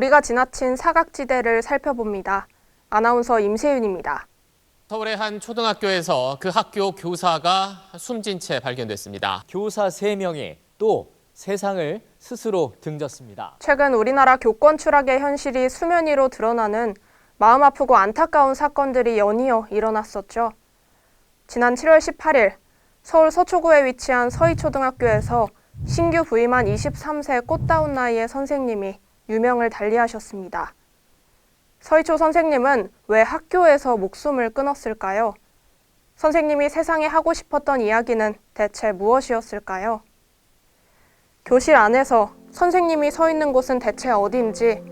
우리가 지나친 사각지대를 살펴봅니다. 아나운서 임세윤입니다. 서울의 한 초등학교에서 그 학교 교사가 숨진 채 발견됐습니다. 교사 3명이 또 세상을 스스로 등졌습니다. 최근 우리나라 교권 추락의 현실이 수면 위로 드러나는 마음 아프고 안타까운 사건들이 연이어 일어났었죠. 지난 7월 18일 서울 서초구에 위치한 서희초등학교에서 신규 부임한 23세 꽃다운 나이의 선생님이 유명을 달리하셨습니다. 서희초 선생님은 왜 학교에서 목숨을 끊었을까요? 선생님이 세상에 하고 싶었던 이야기는 대체 무엇이었을까요? 교실 안에서 선생님이 서 있는 곳은 대체 어딘지,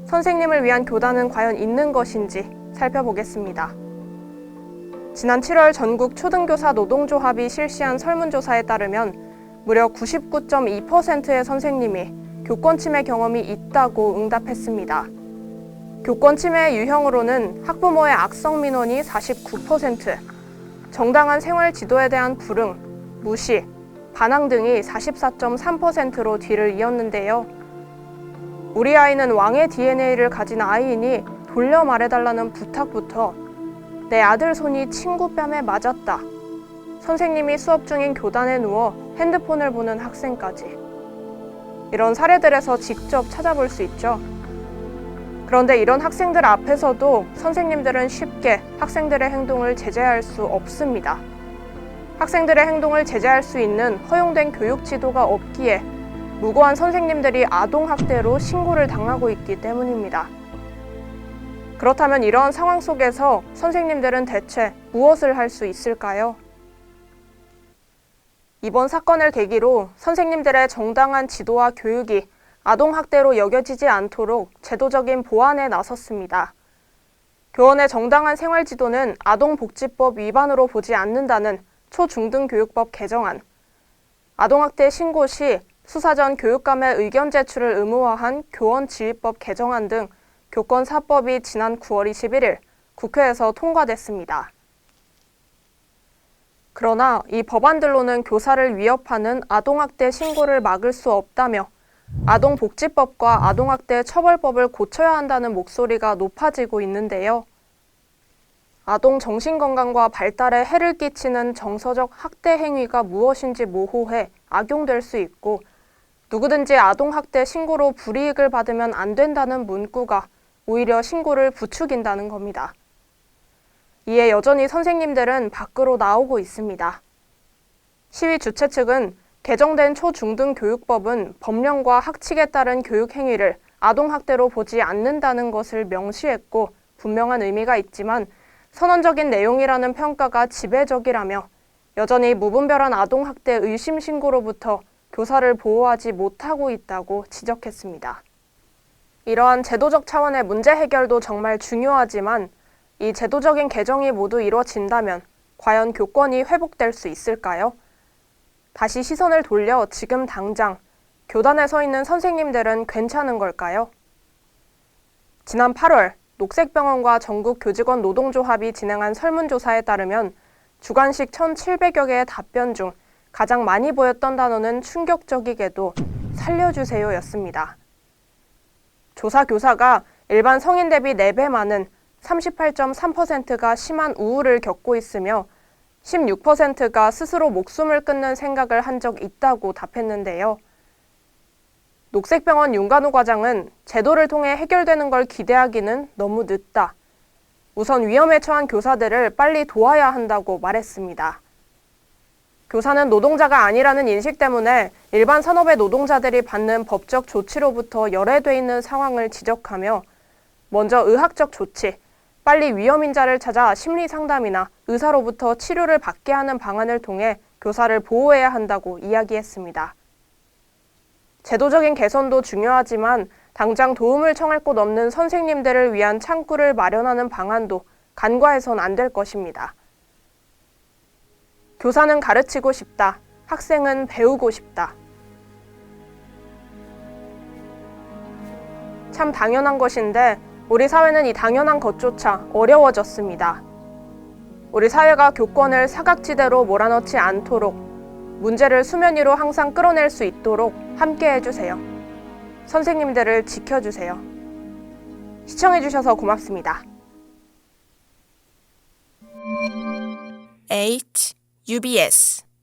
선생님을 위한 교단은 과연 있는 것인지 살펴보겠습니다. 지난 7월 전국 초등교사 노동조합이 실시한 설문조사에 따르면 무려 99.2%의 선생님이 교권 침해 경험이 있다고 응답했습니다. 교권 침해의 유형으로는 학부모의 악성 민원이 49%, 정당한 생활 지도에 대한 불응, 무시, 반항 등이 44.3%로 뒤를 이었는데요. 우리 아이는 왕의 DNA를 가진 아이이니 돌려 말해달라는 부탁부터 내 아들 손이 친구 뺨에 맞았다. 선생님이 수업 중인 교단에 누워 핸드폰을 보는 학생까지. 이런 사례들에서 직접 찾아볼 수 있죠. 그런데 이런 학생들 앞에서도 선생님들은 쉽게 학생들의 행동을 제재할 수 없습니다. 학생들의 행동을 제재할 수 있는 허용된 교육 지도가 없기에 무고한 선생님들이 아동학대로 신고를 당하고 있기 때문입니다. 그렇다면 이러한 상황 속에서 선생님들은 대체 무엇을 할 수 있을까요? 이번 사건을 계기로 선생님들의 정당한 지도와 교육이 아동학대로 여겨지지 않도록 제도적인 보완에 나섰습니다. 교원의 정당한 생활지도는 아동복지법 위반으로 보지 않는다는 초중등교육법 개정안, 아동학대 신고 시 수사 전 교육감의 의견 제출을 의무화한 교원지휘법 개정안 등 교권 4법이 지난 9월 21일 국회에서 통과됐습니다. 그러나 이 법안들로는 교사를 위협하는 아동학대 신고를 막을 수 없다며 아동복지법과 아동학대 처벌법을 고쳐야 한다는 목소리가 높아지고 있는데요. 아동 정신건강과 발달에 해를 끼치는 정서적 학대 행위가 무엇인지 모호해 악용될 수 있고 누구든지 아동학대 신고로 불이익을 받으면 안 된다는 문구가 오히려 신고를 부추긴다는 겁니다. 이에 여전히 선생님들은 밖으로 나오고 있습니다. 시위 주최 측은 개정된 초중등교육법은 법령과 학칙에 따른 교육 행위를 아동학대로 보지 않는다는 것을 명시했고 분명한 의미가 있지만 선언적인 내용이라는 평가가 지배적이라며 여전히 무분별한 아동학대 의심 신고로부터 교사를 보호하지 못하고 있다고 지적했습니다. 이러한 제도적 차원의 문제 해결도 정말 중요하지만 이 제도적인 개정이 모두 이루어진다면 과연 교권이 회복될 수 있을까요? 다시 시선을 돌려 지금 당장 교단에 서 있는 선생님들은 괜찮은 걸까요? 지난 8월 녹색병원과 전국교직원 노동조합이 진행한 설문조사에 따르면 주관식 1,700여 개의 답변 중 가장 많이 보였던 단어는 충격적이게도 살려주세요였습니다. 조사 교사가 일반 성인 대비 4배 많은 38.3%가 심한 우울을 겪고 있으며 16%가 스스로 목숨을 끊는 생각을 한 적 있다고 답했는데요. 녹색병원 윤간호 과장은 제도를 통해 해결되는 걸 기대하기는 너무 늦다. 우선 위험에 처한 교사들을 빨리 도와야 한다고 말했습니다. 교사는 노동자가 아니라는 인식 때문에 일반 산업의 노동자들이 받는 법적 조치로부터 열애돼 있는 상황을 지적하며 먼저 의학적 조치, 빨리 위험인자를 찾아 심리 상담이나 의사로부터 치료를 받게 하는 방안을 통해 교사를 보호해야 한다고 이야기했습니다. 제도적인 개선도 중요하지만 당장 도움을 청할 곳 없는 선생님들을 위한 창구를 마련하는 방안도 간과해선 안 될 것입니다. 교사는 가르치고 싶다. 학생은 배우고 싶다. 참 당연한 것인데 우리 사회는 이 당연한 것조차 어려워졌습니다. 우리 사회가 교권을 사각지대로 몰아넣지 않도록 문제를 수면 위로 항상 끌어낼 수 있도록 함께 해주세요. 선생님들을 지켜주세요. 시청해주셔서 고맙습니다. UBS